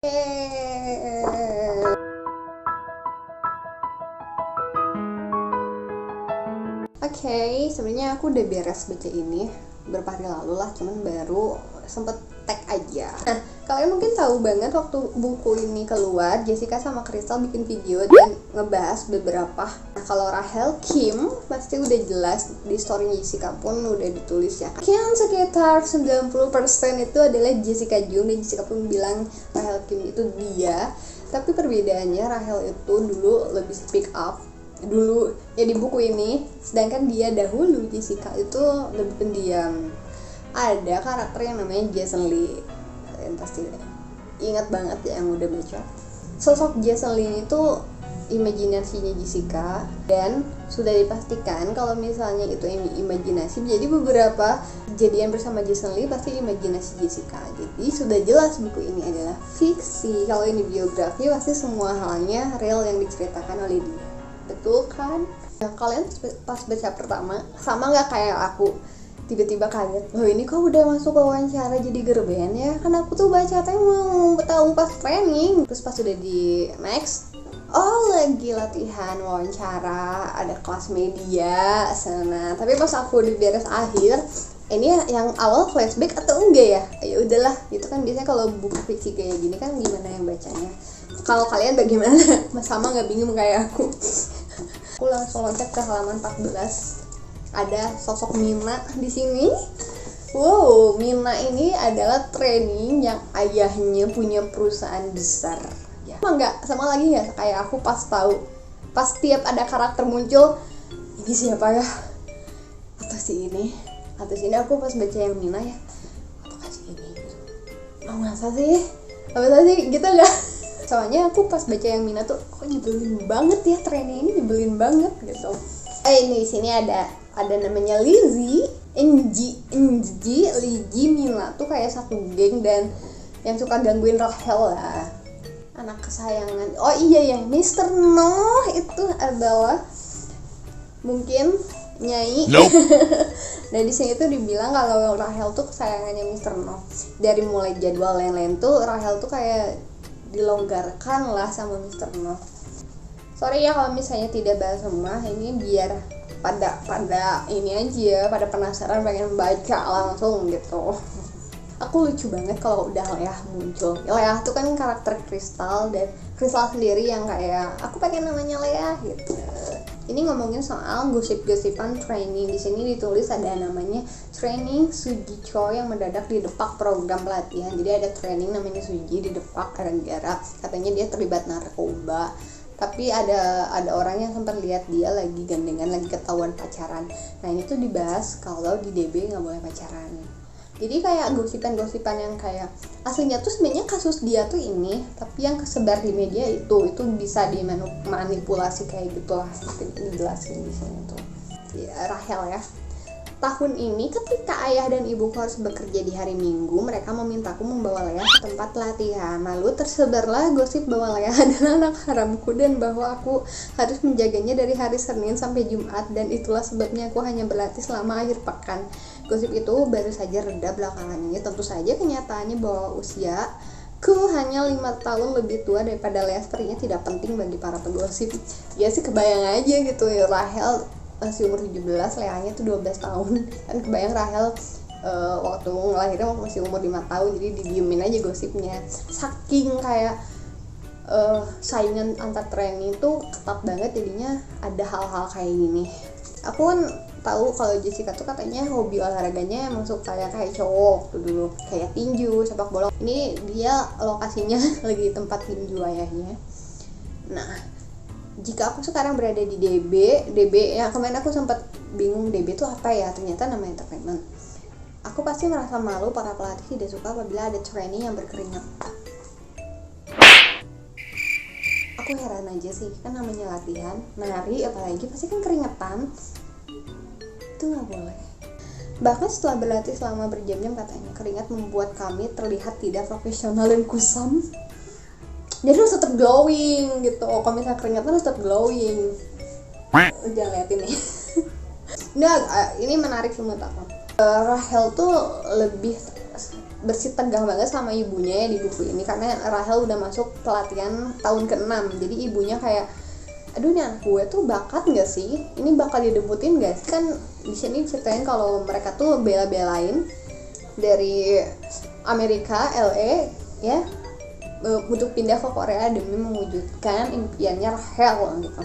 Oke, sebenarnya aku udah beres baca ini beberapa hari lalu lah, cuman baru sempet tag aja. Nah, kalian mungkin tahu banget waktu buku ini keluar, Jessica sama Crystal bikin video dan ngebahas beberapa. Nah, kalau Rachel Kim pasti udah jelas, di story Jessica pun udah ditulis ya. Mungkin sekitar 90% itu adalah Jessica Jung, dan Jessica pun bilang Rachel Kim itu dia. Tapi perbedaannya Rachel itu dulu lebih speak up dulu ya di buku ini, sedangkan dia dahulu Jessica itu lebih pendiam. Ada karakter yang namanya Jason Lee, kalian pasti ingat banget ya yang udah baca. Sosok Jason Lee itu imajinasinya Jessica, dan sudah dipastikan kalau misalnya itu imajinasi, jadi beberapa kejadian bersama Jason Lee pasti imajinasi Jessica. Jadi sudah jelas buku ini adalah fiksi. Kalau ini biografi, pasti semua halnya real yang diceritakan oleh dia. Betul kan? Nah, kalian pas baca pertama sama nggak kayak aku? Tiba-tiba kaget, loh ini kok udah masuk wawancara jadi gerben ya? Kan aku tuh baca mau tahu pas training. Terus pas udah di next, oh lagi latihan wawancara, ada kelas media sana. Tapi pas aku di beres akhir, ini yang awal flashback atau enggak ya? Ya udahlah, itu kan biasanya kalau buku fiksi kayak gini kan gimana yang bacanya. Kalau kalian bagaimana? Sama nggak bingung kayak aku? Aku langsung loncat ke halaman 14. Ada sosok Mina di sini. Wow, Mina ini adalah training yang ayahnya punya perusahaan besar. Ya. Sama lagi nggak kayak aku pas tahu, pas tiap ada karakter muncul, ini siapa ya? Atau si ini? Atau si ini? Aku pas baca yang Mina ya, apakah si ini? Oh masa sih? Apa sih? Gitu nggak? Soalnya aku pas baca yang Mina tuh kok nyebelin banget ya, training ini nyebelin banget gitu. Ini di sini ada namanya Lizzie, Lizzie, Mina tuh kayak satu geng dan yang suka gangguin Rachel lah. Anak kesayangan. Oh iya ya, Mr. No itu adalah mungkin Nyai. Nope. Nah di sini tuh dibilang kalau Rachel tuh kesayangannya Mr. No. Dari mulai jadwal lain-lain tuh Rachel tuh kayak dilonggarkan lah sama Mr. No. Sorry ya kalau misalnya tidak bahas semua, ini biar pada ini aja, pada penasaran pengen baca langsung gitu. Aku lucu banget kalau udah Leah muncul. Leah tuh kan karakter Crystal, dan Crystal sendiri yang kayak aku pengen namanya Leah gitu. Ini ngomongin soal gosip-gosipan training. Di sini ditulis ada namanya training Suji Choi yang mendadak didepak program pelatihan. Jadi ada training namanya Suji didepak gara-gara katanya dia terlibat narkoba. Tapi ada orang yang sempat lihat dia lagi gandengan, lagi ketahuan pacaran. Nah ini tuh dibahas kalau di DB nggak boleh pacaran. Jadi kayak gosipan-gosipan yang kayak aslinya tuh sebenarnya kasus dia tuh ini, tapi yang kesebar di media itu bisa dimanipulasi kayak gitulah. Ini jelasin di sini tuh. Ya, Rachel ya. Tahun ini ketika ayah dan ibuku harus bekerja di hari Minggu, mereka memintaku membawa Leah ke tempat latihan. Lalu tersebarlah gosip bahwa Leah adalah anak haramku dan bahwa aku harus menjaganya dari hari Senin sampai Jumat, dan itulah sebabnya aku hanya berlatih selama akhir pekan. Gosip itu baru saja reda belakangan ini. Tentu saja kenyataannya bahwa usiaku hanya 5 tahun lebih tua daripada Leah sepertinya tidak penting bagi para penggosip. Ya sih kebayang aja gitu ya, Rachel masih umur 17, Leahnya tuh 12 tahun. Kan kebayang Rachel waktu ngelahirin waktu masih umur 5 tahun, jadi didiemin aja gosipnya. Saking kayak saingan antar training tuh ketat banget, jadinya ada hal-hal kayak gini. Aku kan tahu kalau Jessica tuh katanya hobi olahraganya emang suka kayak cowok tuh dulu, kayak tinju, sepak bola. Ini dia lokasinya lagi di tempat tinju ayahnya. Nah, jika aku sekarang berada di DB ya, kemarin aku sempat bingung DB itu apa ya, ternyata nama entertainment. Aku pasti merasa malu, para pelatih tidak suka apabila ada training yang berkeringat. Aku heran aja sih, kan namanya latihan, nari apalagi pasti kan keringetan. Itu nggak boleh. Bahkan setelah berlatih selama berjam-jam katanya keringat membuat kami terlihat tidak profesional dan kusam. Jadi harus tetap glowing gitu. Kalau misalnya keringatnya harus tetap glowing. Jangan liatin nih. Nah, ini menarik sih menurut aku. Rachel tuh lebih bersih tegang banget sama ibunya ya di buku ini, karena Rachel udah masuk pelatihan tahun ke-6. Jadi ibunya kayak, aduh nih anak gue tuh bakat nggak sih, ini bakal didebutin nggak sih. Kan di sini ceritain kalau mereka tuh bela-belain dari Amerika, LA ya, untuk pindah ke Korea demi mewujudkan impiannya Rachel gitu.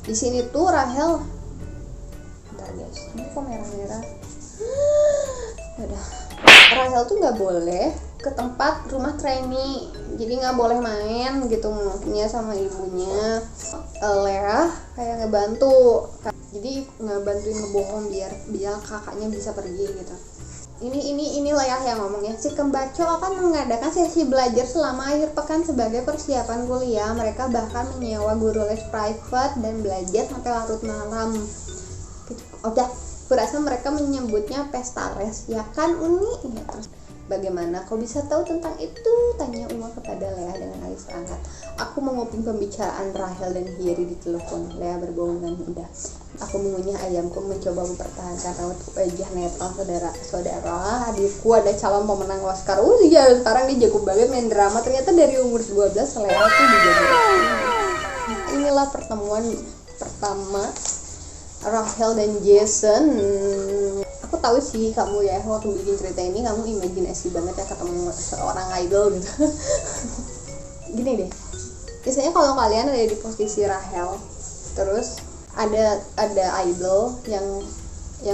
Di sini tuh Rachel, bentar guys, ini kok merah-merah. Udah, Rachel tuh nggak boleh ke tempat rumah trainee, jadi nggak boleh main gitu mungkinnya sama ibunya. Lea kayak ngebantu, jadi ngebantuin ngebohong biar kakaknya bisa pergi gitu. Ini Lea yang ngomongnya, si Kembaco akan mengadakan sesi belajar selama akhir pekan sebagai persiapan kuliah. Mereka bahkan menyewa guru les private dan belajar sampai larut malam gitu. Udah, kurasa mereka menyebutnya pesta les, ya kan Uni? Ya, terus bagaimana kau bisa tahu tentang itu? Tanya Uma kepada Lea dengan alis terangkat. Aku menguping pembicaraan Rachel dan Hyeri di telepon. Lea berbohong dengan indah. Aku mengunyah ayamku, mencoba mempertahankan raut wajah netral saudara. Adikku ada calon pemenang Oscar. Iya, sekarang dia jago banget main drama. Ternyata dari umur 12 Lea tuh dijago. Inilah pertemuan pertama Rachel dan Jason. Aku tahu sih kamu ya, waktu bikin cerita ini kamu imajinasi banget ya ketemu seorang idol gitu. Gini deh, biasanya kalau kalian ada di posisi Rachel, terus ada idol yang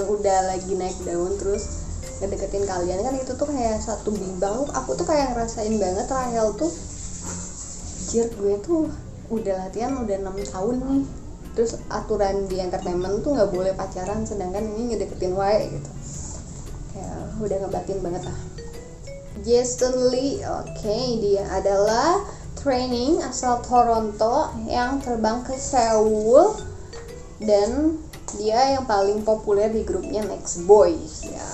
udah lagi naik daun terus ngedeketin kalian, kan itu tuh kayak satu bimbang. Aku tuh kayak ngerasain banget Rachel tuh, jir gue tuh udah latihan udah 6 tahun nih, terus aturan di entertainment tuh nggak boleh pacaran, sedangkan ini ngedeketin wae gitu, kayak udah ngebatin banget lah. Jason Lee, oke, dia adalah training asal Toronto yang terbang ke Seoul, dan dia yang paling populer di grupnya Next Boys ya.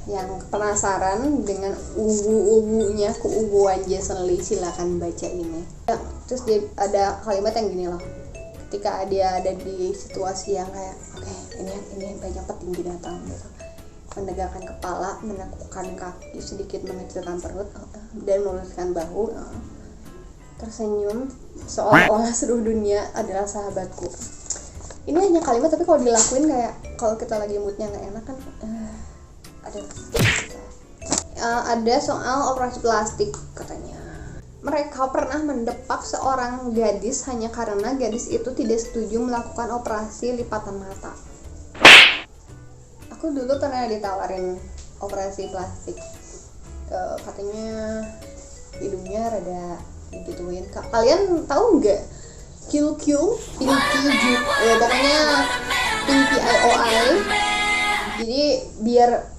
Yang penasaran dengan ungu-ungunya, keuguan Jason Lee, silakan baca ini ya. Terus dia ada kalimat yang gini loh, ketika dia ada di situasi yang kayak oke, ini banyak petinggi datang gitu, menegakkan kepala, menekukkan kaki, sedikit mengecilkan perut dan meluruskan bahu, tersenyum seolah-olah seluruh dunia adalah sahabatku. Ini hanya kalimat, tapi kalau dilakuin kayak kalau kita lagi moodnya nggak enak kan, ada soal operasi plastik katanya. Mereka pernah mendepak seorang gadis hanya karena gadis itu tidak setuju melakukan operasi lipatan mata. Aku dulu pernah ditawarin operasi plastik, katanya hidungnya rada digituin. Kalian tahu nggak QQ, Pinky, pokoknya Pinky IOI. Jadi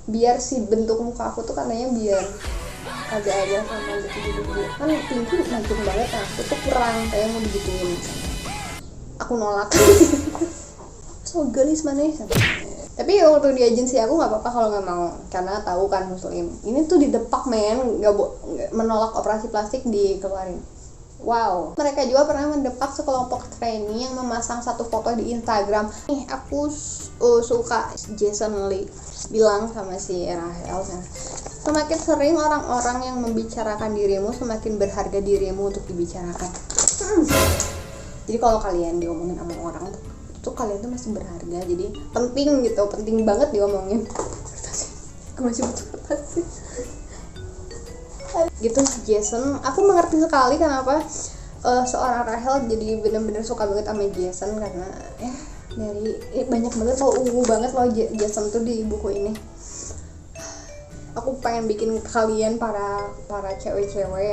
biar si bentuk muka aku tuh katanya biar agak-agak sama gitu. Kan Pinky mancung banget, aku tuh kurang kayak mau digituin. Aku nolak. So gelis mana ya? Tapi waktu di agensi aku nggak apa-apa kalau nggak mau, karena tahu kan muslim. Ini tuh didepak men, nggak menolak operasi plastik dikeluarin. Wow, mereka juga pernah mendepak sekelompok trainee yang memasang satu foto di Instagram. Nih, aku suka Jason Lee bilang sama si Rachel kan, semakin sering orang-orang yang membicarakan dirimu, semakin berharga dirimu untuk dibicarakan. Jadi kalau kalian diomongin sama orang tuh kalian tuh masih berharga, jadi penting gitu, penting banget diomongin. Aku masih butuh kertas sih. Gitu Jason, aku mengerti sekali kenapa seorang Rachel jadi benar-benar suka banget sama Jason, karena dari banyak banget loh, ungu banget loh Jason tuh di buku ini. Aku pengen bikin kalian para cewek-cewek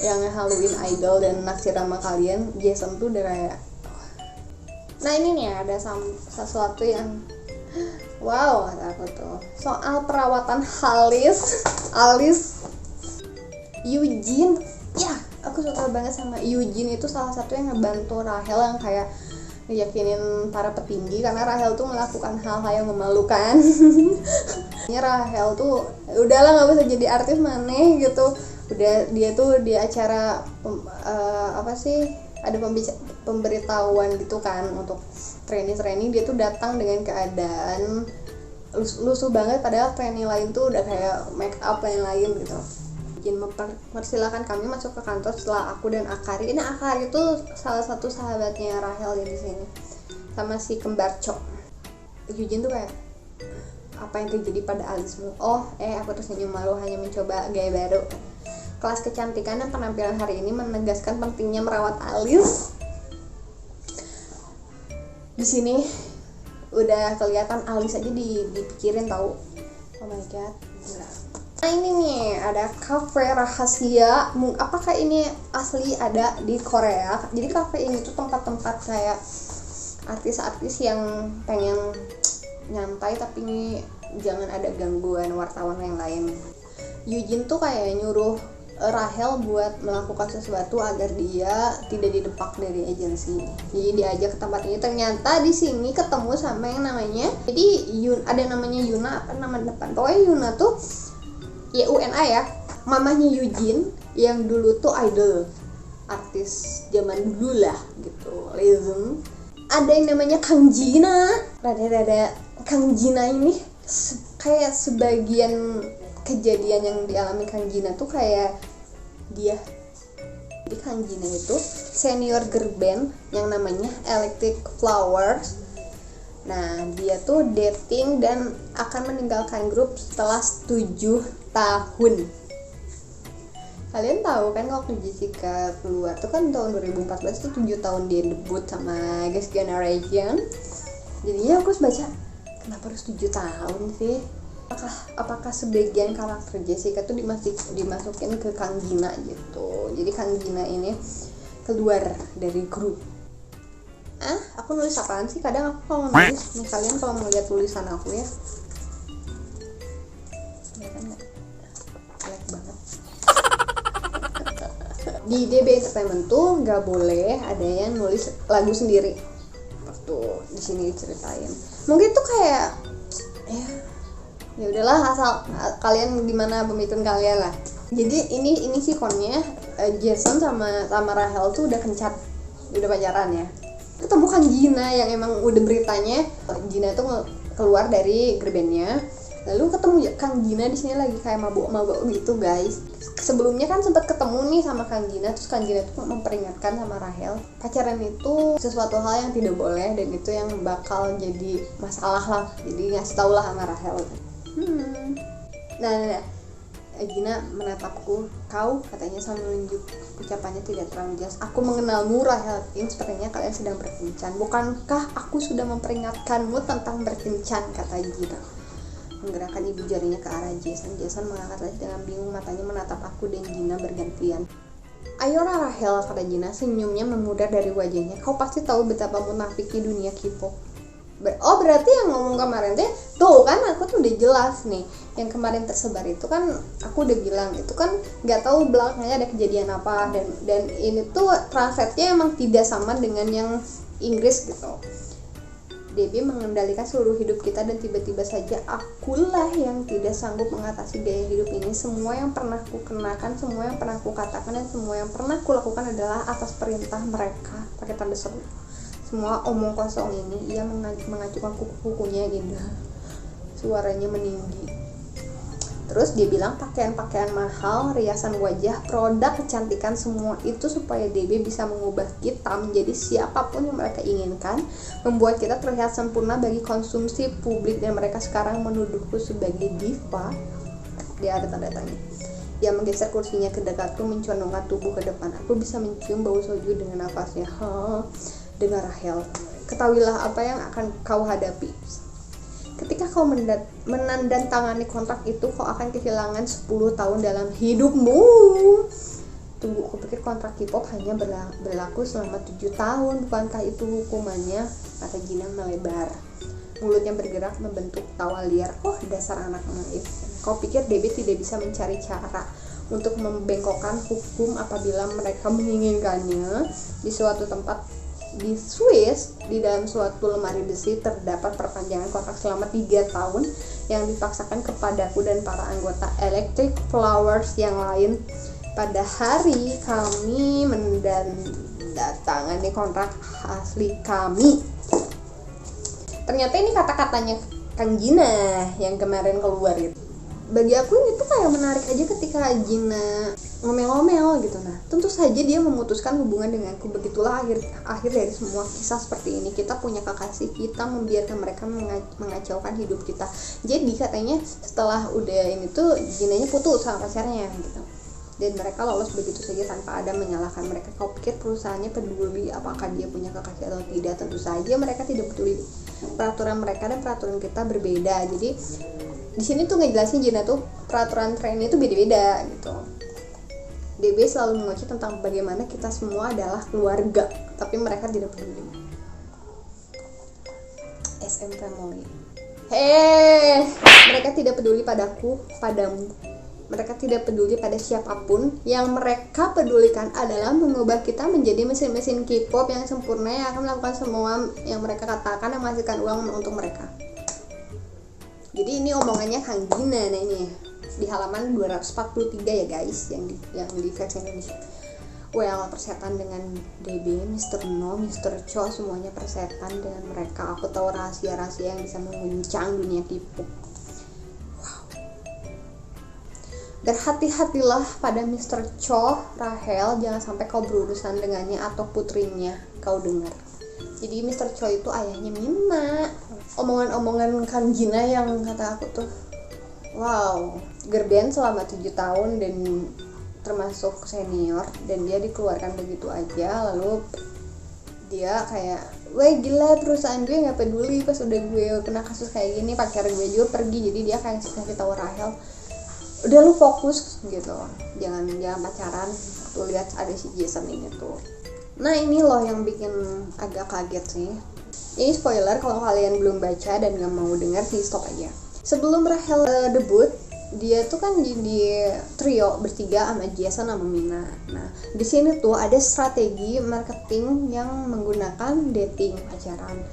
yang haluin idol dan naksir sama kalian, Jason tuh udah kayak. Nah ini nih ada sesuatu yang wow, kata aku tuh soal perawatan alis Eugene. Ya, aku suka banget sama Eugene, itu salah satu yang ngebantu Rachel yang kayak ngeyakinin para petinggi, karena Rachel tuh melakukan hal-hal yang memalukan. Rachel tuh udahlah nggak bisa jadi artis maneh gitu. Udah dia tuh di acara ada pemberitahuan gitu kan untuk training, dia tuh datang dengan keadaan lusuh banget, padahal fan yang lain tuh udah kayak make up yang lain gitu. Izin mempersilahkan kami masuk ke kantor setelah aku dan Akari. Ini Akari itu salah satu sahabatnya Rahel ya di sini, sama si kembar Cok. Yujin tuh kayak, apa yang terjadi pada Alismu? Aku tersenyum malu hanya mencoba gaya baru. Kelas kecantikan dan penampilan hari ini menegaskan pentingnya merawat alis. Di sini udah kelihatan alis aja dipikirin tahu. Oh my god, gila. Nah ini nih ada cafe rahasia. Apakah ini asli ada di Korea? Jadi cafe ini tuh tempat-tempat kayak artis-artis yang pengen nyantai tapi ini jangan ada gangguan wartawan yang lain. Yujin tuh kayak nyuruh Rahel buat melakukan sesuatu agar dia tidak didepak dari agensi. Jadi diajak ke tempat ini. Ternyata di sini ketemu sama yang namanya, jadi ada namanya Yuna, apa nama depan? Pokoknya Yuna tuh YUNA ya, mamanya Yujin yang dulu tuh idol, artis zaman dulu lah gitu, legend. Ada yang namanya Kang Jina. Rada-rada Kang Jina ini kayak sebagian kejadian yang dialami Kang Jina tuh kayak dia. Jadi Kang Jina itu senior girl band yang namanya Electric Flowers. Nah dia tuh dating dan akan meninggalkan grup setelah 7 tahun. Kalian tahu kan kalau Jessica keluar tuh kan tahun 2014 tuh 7 tahun dia debut sama Girls' Generation. Jadinya aku baca, kenapa harus 7 tahun sih? Apakah sebagian karakter Jessica tuh dimasukin ke Kang Jina gitu. Jadi Kang Jina ini keluar dari grup. Aku nulis apaan sih? Kadang aku kalau nulis nih, kalian kalau mau lihat tulisan aku ya, kelihatan nggak? Jelek banget. Di DB Entertainment tuh nggak boleh ada yang nulis lagu sendiri. Tuh di sini diceritain. Mungkin tuh kayak ya udahlah, asal kalian gimana pemikiran kalian lah. Jadi ini sih konnya Jason sama Rahel tuh udah kencat, udah pacaran ya. Ketemu Kang Jina yang emang udah beritanya Jina tuh keluar dari gerbendnya. Lalu ketemu Kang Jina di sini lagi kayak mabuk gitu guys. Sebelumnya kan sempat ketemu nih sama Kang Jina, terus Kang Jina tuh memperingatkan sama Rahel, pacaran itu sesuatu hal yang tidak boleh dan itu yang bakal jadi masalah lah. Jadi ngasih tau lah sama Rahel. Nah, Gina menatapku, kau katanya sambil menunjuk, ucapannya tidak terlalu jelas. Aku mengenalmu Rahel, sepertinya kalian sedang berkencan. Bukankah aku sudah memperingatkanmu tentang berkencan, kata Gina. Menggerakkan ibu jarinya ke arah Jason. Jason mengangkat wajah dengan bingung, matanya menatap aku dan Gina bergantian. Ayolah Rahel, kata Gina, senyumnya memudar dari wajahnya. Kau pasti tahu betapa munafiknya dunia K-pop. Berarti yang ngomong kemarin tuh kan aku tuh udah jelas nih, yang kemarin tersebar itu kan aku udah bilang itu kan nggak tahu belakangnya ada kejadian apa, dan ini tuh translate-nya emang tidak sama dengan yang Inggris gitu. DB mengendalikan seluruh hidup kita dan tiba-tiba saja akulah yang tidak sanggup mengatasi gaya hidup ini. Semua yang pernah ku kenakan, semua yang pernah ku katakan, dan semua yang pernah ku lakukan adalah atas perintah mereka. Pakai tanda seru. Semua omong kosong ini. Ia mengacukan kuku-kukunya indah. Suaranya meninggi. Terus dia bilang pakaian-pakaian mahal, riasan wajah, produk kecantikan, semua itu supaya DB bisa mengubah kita menjadi siapapun yang mereka inginkan, membuat kita terlihat sempurna bagi konsumsi publik, dan mereka sekarang menuduhku sebagai diva. Dia ada tanda tanya. Dia menggeser kursinya ke dekatku, mencondongkan tubuh ke depan. Aku bisa mencium bau soju dengan nafasnya. Dengar Rahel, ketahuilah apa yang akan kau hadapi. Ketika kau menandatangani kontrak itu, kau akan kehilangan 10 tahun dalam hidupmu. Tunggu, aku pikir kontrak K-pop hanya berlaku selama 7 tahun. Bukankah itu hukumannya? Kata Gina melebar. Mulutnya bergerak membentuk tawa liar. Oh, dasar anak naif. Kau pikir DB tidak bisa mencari cara untuk membengkokkan hukum apabila mereka menginginkannya? Di suatu tempat di Swiss, di dalam suatu lemari besi terdapat perpanjangan kontrak selama 3 tahun yang dipaksakan kepadaku dan para anggota Electric Flowers yang lain. Pada hari kami menandatangani kontrak asli kami. Ternyata ini kata-katanya Kang Gina yang kemarin keluar gitu. Bagi aku ini tuh kayak menarik aja ketika Gina ngomel-ngomel gitu. Nah, tentu saja dia memutuskan hubungan denganku. Begitulah akhir dari semua kisah seperti ini. Kita punya kekasih, kita membiarkan mereka mengacaukan hidup kita. Jadi katanya setelah udah ini tuh Ginanya putus sama pacarnya gitu. Dan mereka lolos begitu saja tanpa ada menyalahkan mereka. Kau pikir perusahaannya peduli apakah dia punya kekasih atau tidak? Tentu saja mereka tidak peduli. Peraturan mereka dan peraturan kita berbeda. Jadi di sini tuh ngejelasin Gina tuh peraturan trennya itu beda-beda gitu. DB selalu menguji tentang bagaimana kita semua adalah keluarga, tapi mereka tidak peduli. SM Family. Mereka tidak peduli padaku, padamu. Mereka tidak peduli pada siapapun. Yang mereka pedulikan adalah mengubah kita menjadi mesin-mesin K-pop yang sempurna yang akan melakukan semua yang mereka katakan dan menghasilkan uang untuk mereka. Jadi ini omongannya Kang Gina. Nah ini di halaman 243 ya guys, yang di versi Indonesia. Well, persetan dengan DB, Mr. No, Mr. Cho, semuanya persetan dengan mereka. Aku tahu rahasia-rahasia yang bisa mengguncang dunia K-pop. Berhati-hatilah pada Mr. Cho, Rahel, jangan sampai kau berurusan dengannya atau putrinya, kau dengar. Jadi Mr. Cho itu ayahnya Mina. Omongan-omongan Kang Gina yang kata aku tuh, wow, girl band selama 7 tahun dan termasuk senior, dan dia dikeluarkan begitu aja. Lalu dia kayak, wah gila, perusahaan gue gak peduli pas udah gue kena kasus kayak gini, pacar gue juga pergi. Jadi dia kayak kasih tahu Rahel, udah lu fokus gitu, jangan pacaran. Tuh lihat ada si Jason ini tuh. Nah ini loh yang bikin agak kaget sih. Ini spoiler kalau kalian belum baca dan gak mau dengar, di stop aja. Sebelum Rahel debut, dia tuh kan di trio bertiga sama Jason sama Mina. Nah di sini tuh ada strategi marketing yang menggunakan dating, pacaran.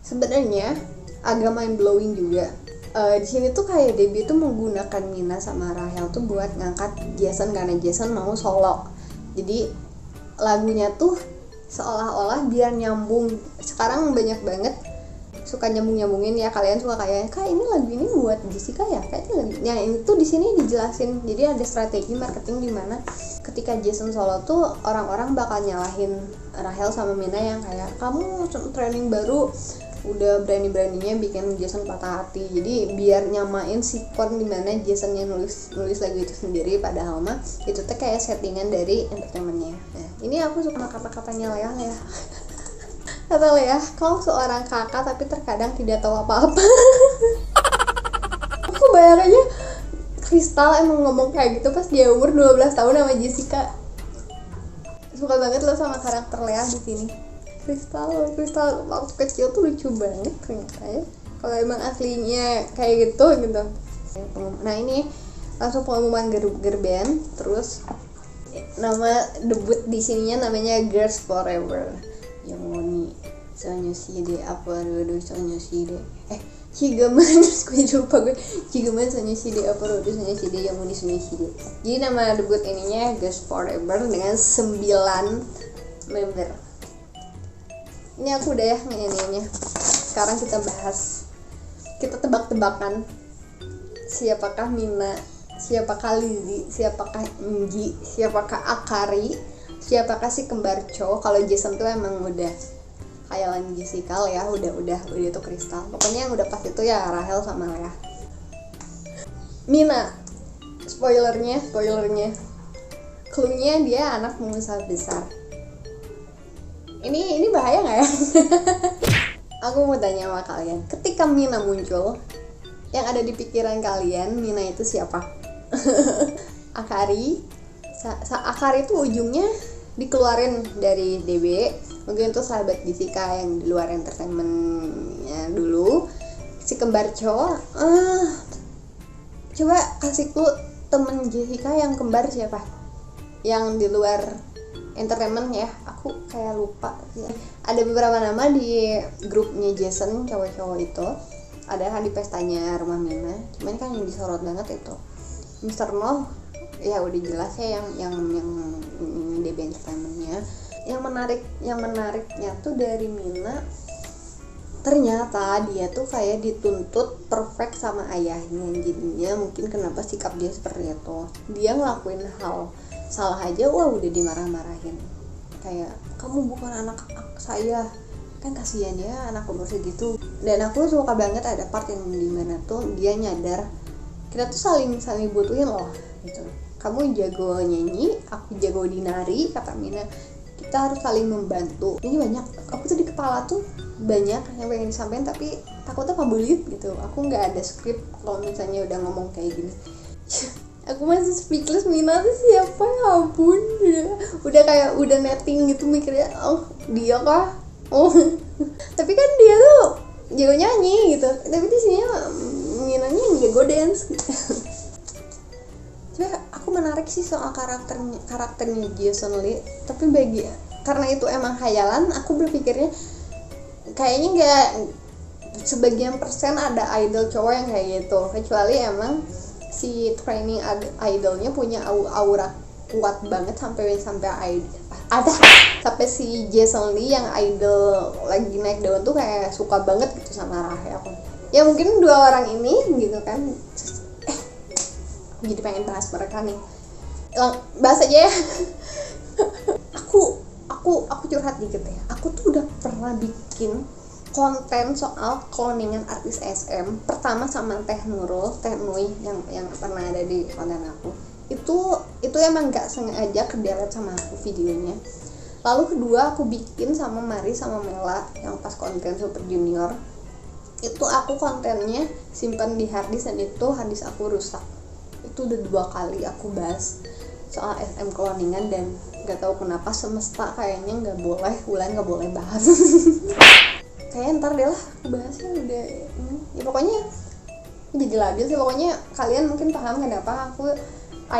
Sebenarnya agak mind blowing juga. Di sini tuh kayak Debbie tuh menggunakan Mina sama Rahel tuh buat ngangkat Jason karena Jason mau solo. Jadi lagunya tuh seolah-olah biar nyambung. Sekarang banyak banget suka nyambungin ya, kalian suka kayak ini lagu ini buat Jessica ya, kayaknya ini tuh di sini dijelasin. Jadi ada strategi marketing di mana ketika Jason solo tuh orang-orang bakal nyalahin Rahel sama Mina yang kayak, kamu training baru udah berani-beraninya bikin Jason patah hati. Jadi biar nyamain sikon dimana Jasonnya nulis lagu itu sendiri, padahal mah itu tuh kayak settingan dari entertainmentnya. Nah ini aku suka kata-katanya Lea. Kata Lea, kau seorang kakak tapi terkadang tidak tahu apa-apa. Aku bayangannya Crystal emang ngomong kayak gitu pas dia umur 12 tahun sama Jessica. Suka banget lo sama karakter Lea di sini. Crystal waktu kecil tuh lucu banget ternyata ya. Kalau emang aslinya kayak gitu. Nah ini langsung pengumuman girl band. Terus nama debut di sininya namanya Girls Forever. Yongoni Sonyoside Aparodo Sonyoside Chigaman Chigaman Sonyoside Aparodo Sonyoside Yongoni Sonyoside. Jadi nama debut ininya Girls Forever dengan 9 member. Ini aku udah ya nyanyinya. Sekarang kita bahas, kita tebak-tebakan siapakah Mina, siapakah Lizzy, siapakah Enggi, siapakah Akari, siapakah si kembar Cho. Kalau Jason tuh emang udah khayalan Jessica ya, udah itu Crystal. Pokoknya yang udah pas itu ya Rahel sama Lea. Mina, spoilernya, cluenya dia anak pengusaha besar. Ini bahaya nggak ya? Aku mau tanya sama kalian, ketika Mina muncul, yang ada di pikiran kalian Mina itu siapa? Akari. Akari itu ujungnya dikeluarin dari DB. Mungkin itu sahabat Jessica yang di luar entertainmentnya dulu. Si kembar Cho, coba kasih clue, temen Jessica yang kembar siapa? Yang di luar entertainment ya, aku kayak lupa ya. Ada beberapa nama di grupnya Jason, cowok-cowok itu. Ada kan di pestanya rumah Mina. Cuman kan yang disorot banget itu Mr. No, ya udah jelas ya yang DB entertainmentnya. Yang menariknya tuh dari Mina, ternyata dia tuh kayak dituntut perfect sama ayahnya, jadinya mungkin kenapa sikap dia seperti itu. Dia ngelakuin hal salah aja udah dimarah-marahin, kayak kamu bukan anak saya, kan kasihan ya anak umur segitu. Dan aku suka banget ada part yang dimana tuh dia nyadar kita tuh saling butuhin loh gitu. Kamu jago nyanyi, aku jago di nari, kata Mina, kita harus saling membantu. Ini banyak, aku tuh di kepala tuh banyak yang pengen disampaikan tapi takutnya pabulit gitu. Aku nggak ada skrip kalau misalnya udah ngomong kayak gini. Aku masih speechless. Mina tuh siapa, ya ampun, udah kayak udah netting gitu mikirnya, oh dia kah, oh tapi kan dia tuh jago nyanyi gitu, tapi di sini Minanya jago dance gitu. Coba aku menarik sih soal karakternya Jason Lee, tapi karena itu emang khayalan, aku berpikirnya kayaknya nggak sebagian persen ada idol cowok yang kayak gitu, kecuali emang si training idolnya punya aura kuat banget sampai si Jason Lee yang idol lagi naik daun tuh kayak suka banget gitu sama Rahel. Ya mungkin dua orang ini gitu kan, jadi pengen bahas mereka nih, bahas aja ya. aku curhat dikit ya. Aku tuh udah pernah bikin konten soal cloningan artis SM. Pertama sama Teh Nui yang pernah ada di konten aku. Itu emang nggak sengaja kedelete sama aku videonya. Lalu kedua aku bikin sama Mari sama Mela yang pas konten Super Junior. Itu aku kontennya simpan di harddisk dan itu harddisk aku rusak. Itu udah 2 kali aku bahas soal SM cloningan dan nggak tahu kenapa semesta kayaknya nggak boleh, Wulan nggak boleh bahas. Kayak ntar deh lah aku bahasnya udah ya pokoknya jadi labil sih. Pokoknya kalian mungkin paham kenapa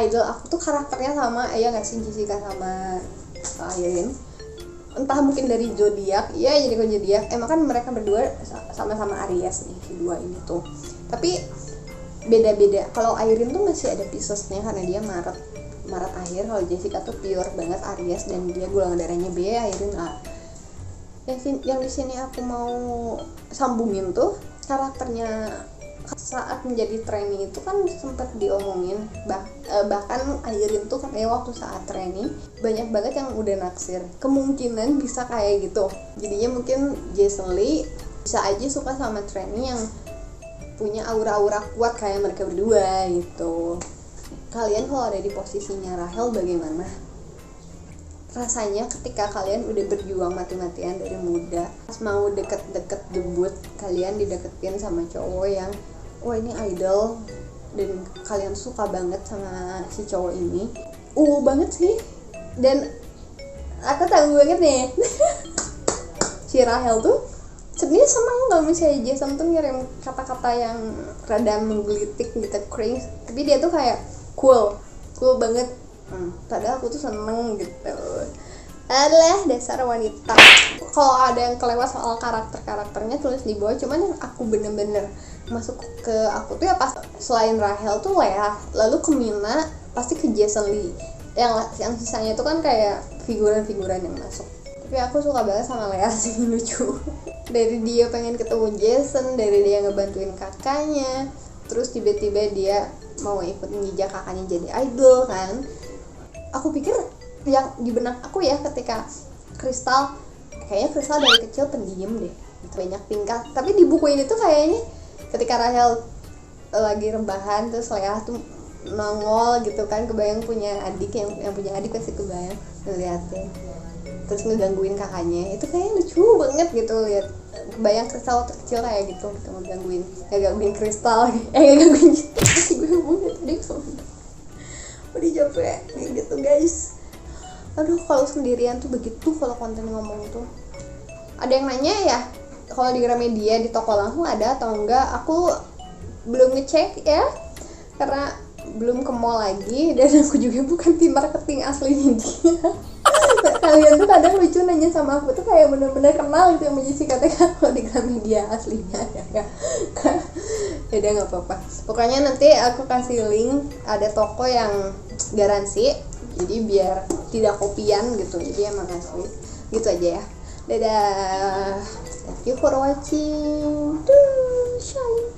idol aku tuh karakternya sama nggak sih, Jessica sama Airin. Entah mungkin dari zodiak, ya jadi kok zodiak. Emang kan mereka berdua sama-sama Aries nih, kedua ini tuh. Tapi beda-beda. Kalau Airin tuh masih ada Piscesnya karena dia Maret akhir. Kalau Jessica tuh pure banget Aries dan dia golongan darahnya B, Airin A. Yang di sini aku mau sambungin tuh karakternya saat menjadi trainee itu kan sempat diomongin, bahkan Airin tuh kayak waktu saat training banyak banget yang udah naksir. Kemungkinan bisa kayak gitu. Jadinya mungkin Jason Lee bisa aja suka sama trainee yang punya aura-aura kuat kayak mereka berdua gitu. Kalian kalau ada di posisinya Rahel bagaimana? Rasanya ketika kalian udah berjuang mati-matian dari muda, pas mau deket-deket debut, kalian dideketin sama cowok yang ini idol dan kalian suka banget sama si cowok ini, banget sih. Dan aku tahu banget nih si Rahel tuh sebenarnya seneng kalau misalnya Jason tuh ngirim kata-kata yang rada menggelitik gitu, cringe, tapi dia tuh kayak cool banget. Padahal aku tuh seneng gitu. Alah dasar wanita. Kalau ada yang kelewat soal karakternya tulis di bawah. Cuman yang aku bener-bener masuk ke aku tuh ya pas selain Rahel tuh Lea, lalu ke Mina, pasti ke Jason Lee. Yang sisanya tuh kan kayak figuran-figuran yang masuk. Tapi aku suka banget sama Lea sih, lucu. Dari dia pengen ketemu Jason, dari dia ngebantuin kakaknya, terus tiba-tiba dia mau ikut ngijak kakaknya jadi idol kan. Aku pikir yang di benak aku ya ketika kayaknya Kristal dari kecil pendiam deh, banyak tingkah. Tapi di buku ini tuh kayaknya ketika Rahel lagi rebahan terus Lea tuh nongol gitu kan, kebayang punya adik yang punya adik pasti kebayang ngeliatin terus ngegangguin kakaknya. Itu kayaknya lucu banget gitu lihat, kebayang Kristal waktu kecil kayak gitu ngegangguin Kristal ngegangguin gue ngomong tadi udah capek kayak gitu guys. Aduh, kalau sendirian tuh begitu. Kalau konten ngomong tuh ada yang nanya ya kalau di Gramedia di toko langsung ada atau enggak. Aku belum ngecek ya karena belum ke mall lagi dan aku juga bukan tim marketing aslinya dia. Kalian tuh kadang lucu nanya sama aku tuh kayak bener-bener kenal gitu yang Jessica kalau di Gramedia aslinya ya udah nggak apa-apa. Pokoknya nanti aku kasih link, ada toko yang garansi, jadi biar tidak kopian gitu, jadi emang asli gitu aja ya. Dadah. Thank you for watching. Duh, shine.